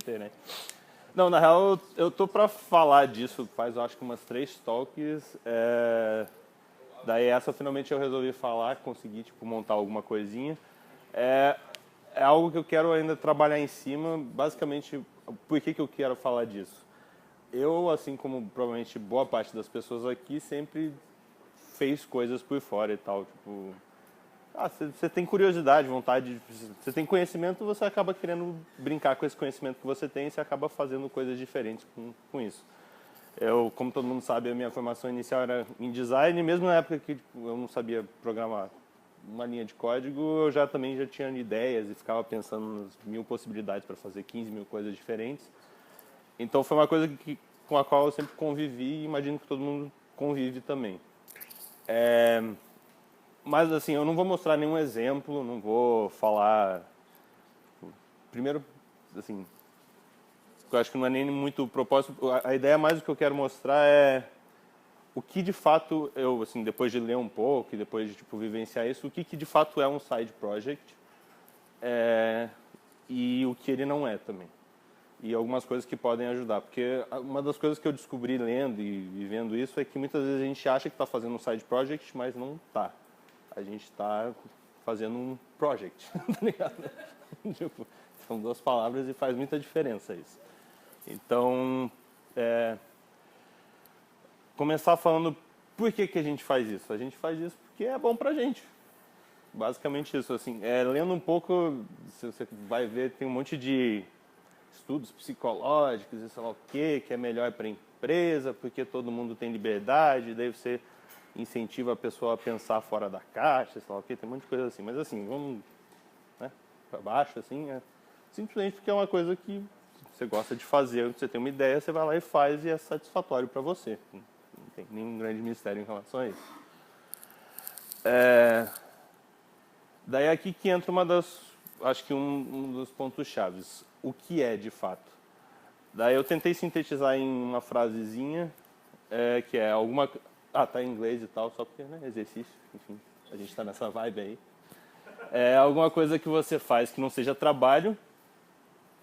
Né? Não, na real, eu tô pra falar disso faz, eu acho que umas 3 talks. Daí essa finalmente eu resolvi falar, consegui tipo, montar alguma coisinha. É, é algo que eu quero ainda trabalhar em cima. Basicamente, por que eu quero falar disso? Eu, assim como provavelmente boa parte das pessoas aqui, sempre fez coisas por fora e tal. Tipo, você tem curiosidade, vontade, você tem conhecimento, você acaba querendo brincar com esse conhecimento que você tem e você acaba fazendo coisas diferentes com isso. Eu, como todo mundo sabe, a minha formação inicial era em design, e mesmo na época que tipo, eu não sabia programar uma linha de código, eu também já tinha ideias e ficava pensando nas mil possibilidades para fazer 15 mil coisas diferentes. Então foi uma coisa com a qual eu sempre convivi e imagino que todo mundo convive também. Mas assim, eu não vou mostrar nenhum exemplo, não vou falar. Primeiro, assim, eu acho que não é nem muito o propósito. A ideia mais do que eu quero mostrar é o que de fato eu, assim, depois de ler um pouco e depois de tipo, vivenciar isso, o que de fato é um side project e o que ele não é também. E algumas coisas que podem ajudar. Porque uma das coisas que eu descobri lendo e vivendo isso é que muitas vezes a gente acha que está fazendo um side project, mas não está. A gente está fazendo um project, tá ligado? Tipo, são 2 palavras e faz muita diferença isso. Então, começar falando por que a gente faz isso. A gente faz isso porque é bom pra gente. Basicamente isso, assim. Lendo um pouco, você vai ver, tem um monte de estudos psicológicos e sei lá o que é melhor para a empresa, porque todo mundo tem liberdade, daí você incentiva a pessoa a pensar fora da caixa, sei lá o que, tem um monte de coisa assim. Mas assim, vamos, né, para baixo, assim, simplesmente porque é uma coisa que você gosta de fazer, você tem uma ideia, você vai lá e faz e é satisfatório para você. Não tem nenhum grande mistério em relação a isso. Daí é aqui que entra acho que um dos pontos chaves. O que é de fato? Daí eu tentei sintetizar em uma frasezinha, que é alguma... tá em inglês e tal, só porque, né, exercício, enfim, a gente tá nessa vibe aí. É alguma coisa que você faz que não seja trabalho,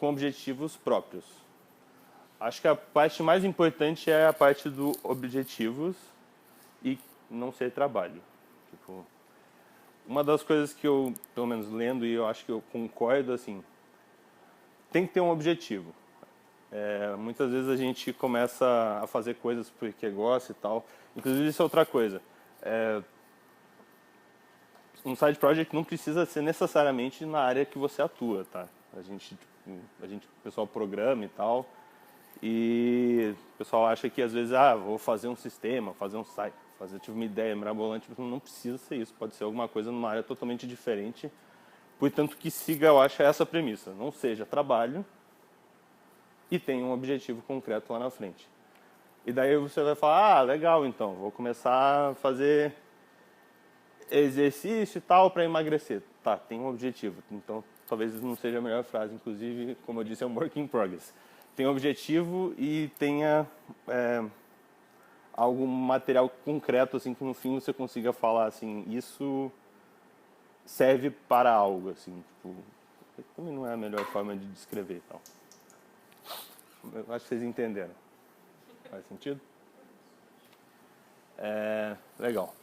com objetivos próprios. Acho que a parte mais importante é a parte do objetivos e não ser trabalho. Tipo, uma das coisas que eu, pelo menos lendo, e eu acho que eu concordo, assim, tem que ter um objetivo. Muitas vezes a gente começa a fazer coisas porque gosta e tal. Inclusive, isso é outra coisa. Um side project não precisa ser necessariamente na área que você atua, tá? O pessoal programa e tal. E o pessoal acha que às vezes, vou fazer um sistema, fazer um site, tive uma ideia mirabolante. Não precisa ser isso. Pode ser alguma coisa numa área totalmente diferente. Portanto, que siga, eu acho, essa premissa. Não seja trabalho e tenha um objetivo concreto lá na frente. E daí você vai falar, legal, então, vou começar a fazer exercício e tal para emagrecer. Tá, tem um objetivo. Então, talvez não seja a melhor frase, inclusive, como eu disse, é um work in progress. Tem um objetivo e tenha algum material concreto, assim, que no fim você consiga falar, assim, isso serve para algo, assim, tipo, também não é a melhor forma de descrever, então. Eu acho que vocês entenderam. Faz sentido? Legal.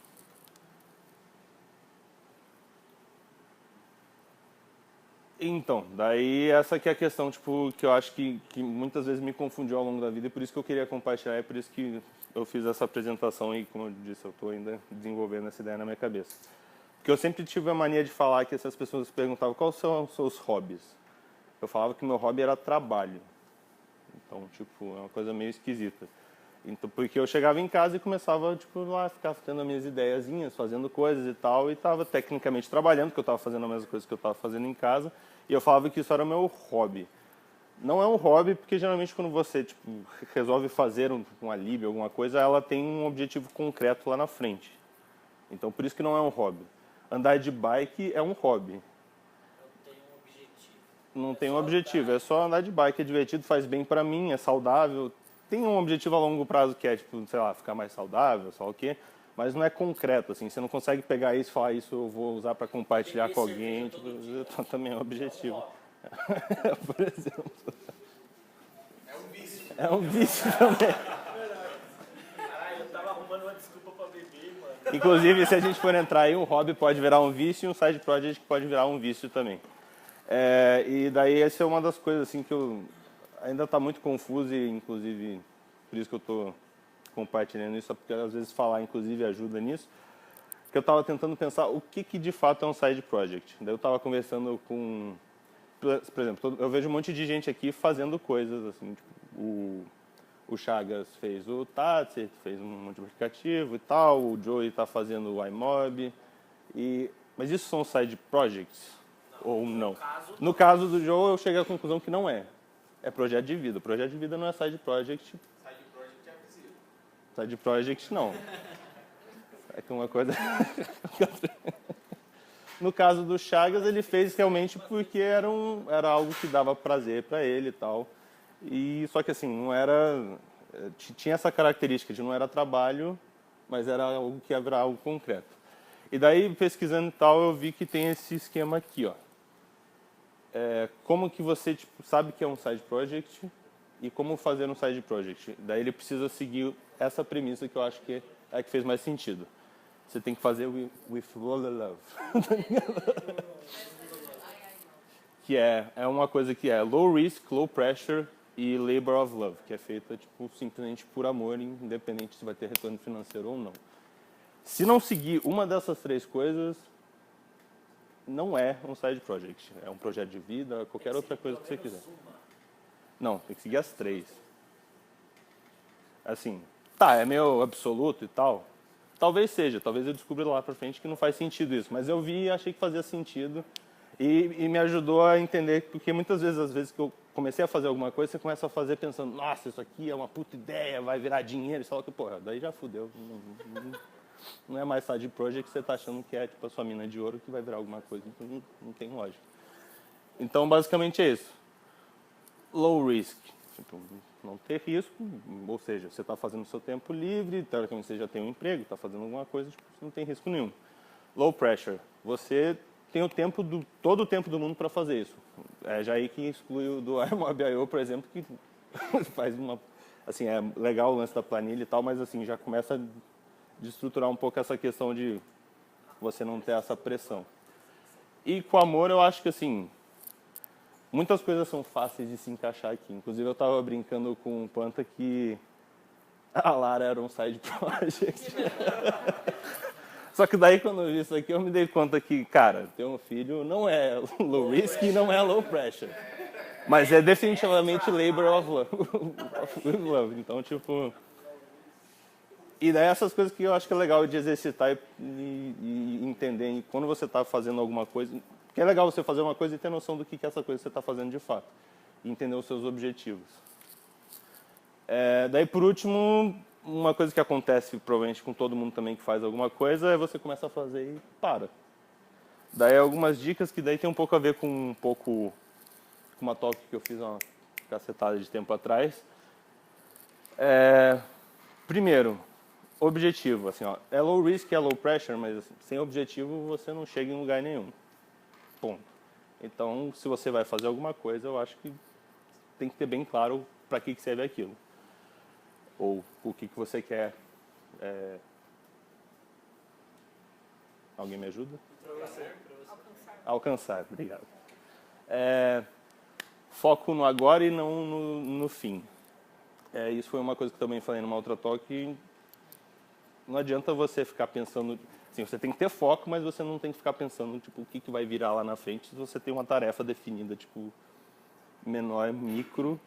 Então, daí essa que é a questão, tipo, que eu acho que muitas vezes me confundiu ao longo da vida e por isso que eu queria compartilhar, é por isso que eu fiz essa apresentação e, como eu disse, eu estou ainda desenvolvendo essa ideia na minha cabeça. Porque eu sempre tive a mania de falar que essas pessoas perguntavam quais são os seus hobbies. Eu falava que meu hobby era trabalho. Então, tipo, é uma coisa meio esquisita. Então, porque eu chegava em casa e começava, tipo, lá, ficar tendo as minhas ideiazinhas, fazendo coisas e tal, e estava tecnicamente trabalhando, porque eu estava fazendo a mesma coisa que eu estava fazendo em casa, e eu falava que isso era meu hobby. Não é um hobby, porque geralmente quando você, tipo, resolve fazer um alibi, alguma coisa, ela tem um objetivo concreto lá na frente. Então, por isso que não é um hobby. Andar de bike é um hobby. Não tem um objetivo, é só andar de bike, é divertido, faz bem pra mim, é saudável. Tem um objetivo a longo prazo que é, tipo, sei lá, ficar mais saudável, só o quê, mas não é concreto, assim, você não consegue pegar isso e falar, isso eu vou usar pra compartilhar com alguém, tipo, também é um objetivo. Por exemplo. É um vício também. Caralho, eu tava arrumando uma desculpa pra beber, mano. Inclusive, se a gente for entrar aí, um hobby pode virar um vício e um side project pode virar um vício também. E daí essa é uma das coisas assim que eu ainda está muito confuso e inclusive por isso que eu estou compartilhando isso, porque às vezes falar inclusive ajuda nisso. Que eu estava tentando pensar o que de fato é um side project. Daí eu estava conversando com, por exemplo, eu vejo um monte de gente aqui fazendo coisas assim, tipo, o Chagas fez o Tatsi, fez um monte de aplicativo e tal, o Joey está fazendo o iMob, mas isso são side projects? Ou não? No caso do Joe, eu cheguei à conclusão que não é. É projeto de vida. Projeto de vida não é side project. Side project é visível. Side project não. É que uma coisa... No caso do Chagas, ele fez realmente porque era algo que dava prazer para ele e tal. Só que assim, não era... Tinha essa característica de não era trabalho, mas era algo que ia virar algo concreto. E daí, pesquisando e tal, eu vi que tem esse esquema aqui, ó. Como que você sabe que é um side project e como fazer um side project. Daí ele precisa seguir essa premissa que eu acho que é a que fez mais sentido. Você tem que fazer with love. Que é uma coisa que é low risk, low pressure e labor of love, que é feita simplesmente por amor, independente se vai ter retorno financeiro ou não. Se não seguir uma dessas três coisas, não é um side project. É um projeto de vida, qualquer outra coisa que você quiser. Não, tem que seguir as três. Assim, é meio absoluto e tal. Talvez seja, talvez eu descubra lá pra frente que não faz sentido isso. Mas eu vi e achei que fazia sentido. E me ajudou a entender, porque muitas vezes, às vezes que eu comecei a fazer alguma coisa, você começa a fazer pensando, nossa, isso aqui é uma puta ideia, vai virar dinheiro, e fala que, porra, daí já fudeu. Não é mais side project, você está achando que é tipo a sua mina de ouro que vai virar alguma coisa, então não tem lógica. Então, basicamente é isso. Low risk, tipo, não ter risco, ou seja, você está fazendo o seu tempo livre, teoricamente você já tem um emprego, está fazendo alguma coisa, tipo, você não tem risco nenhum. Low pressure, você tem todo o tempo do mundo para fazer isso. Já aí que exclui o do iMob.io, por exemplo, que faz uma... Assim, é legal o lance da planilha e tal, mas assim, já começa de estruturar um pouco essa questão de você não ter essa pressão. E com amor, eu acho que assim, muitas coisas são fáceis de se encaixar aqui. Inclusive, eu estava brincando com o Panta que a Lara era um side project. Só que daí, quando eu vi isso aqui, eu me dei conta que, cara, ter um filho não é low risk e não é low pressure. Mas é definitivamente labor of love. Então, tipo... E daí essas coisas que eu acho que é legal de exercitar e entender. E quando você está fazendo alguma coisa... Porque é legal você fazer uma coisa e ter noção do que é essa coisa que você está fazendo de fato. E entender os seus objetivos. Daí, por último, uma coisa que acontece provavelmente com todo mundo também que faz alguma coisa é você começa a fazer e para. Daí algumas dicas que daí tem um pouco a ver com uma talk que eu fiz uma cacetada de tempo atrás. Primeiro, objetivo, assim, ó, é low risk, é low pressure, mas assim, sem objetivo você não chega em lugar nenhum. Ponto. Então, se você vai fazer alguma coisa, eu acho que tem que ter bem claro para que serve aquilo. Ou o que você quer. Alguém me ajuda? Alcançar, obrigado. Foco no agora e não no fim. Isso foi uma coisa que eu também falei numa outra talk. Não adianta você ficar pensando... Assim, você tem que ter foco, mas você não tem que ficar pensando tipo, o que vai virar lá na frente se você tem uma tarefa definida, tipo, menor, micro.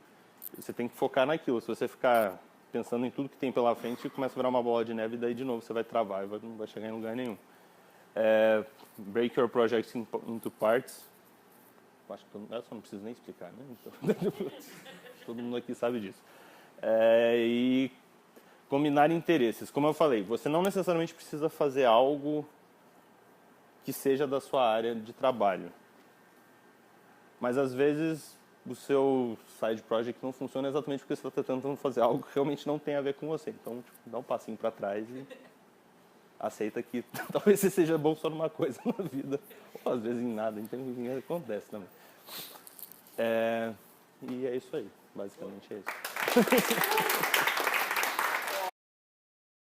Você tem que focar naquilo. Se você ficar pensando em tudo que tem pela frente, começa a virar uma bola de neve e daí de novo você vai travar e não vai chegar em lugar nenhum. Break your project into parts. Acho que essa eu não preciso nem explicar, né? Então, todo mundo aqui sabe disso. E combinar interesses. Como eu falei, você não necessariamente precisa fazer algo que seja da sua área de trabalho. Mas às vezes o seu side project não funciona exatamente porque você está tentando fazer algo que realmente não tem a ver com você. Então, tipo, dá um passinho para trás e aceita que talvez você seja bom só numa coisa na vida. Ou às vezes em nada, então acontece também. E é isso aí, basicamente é isso. Obrigado.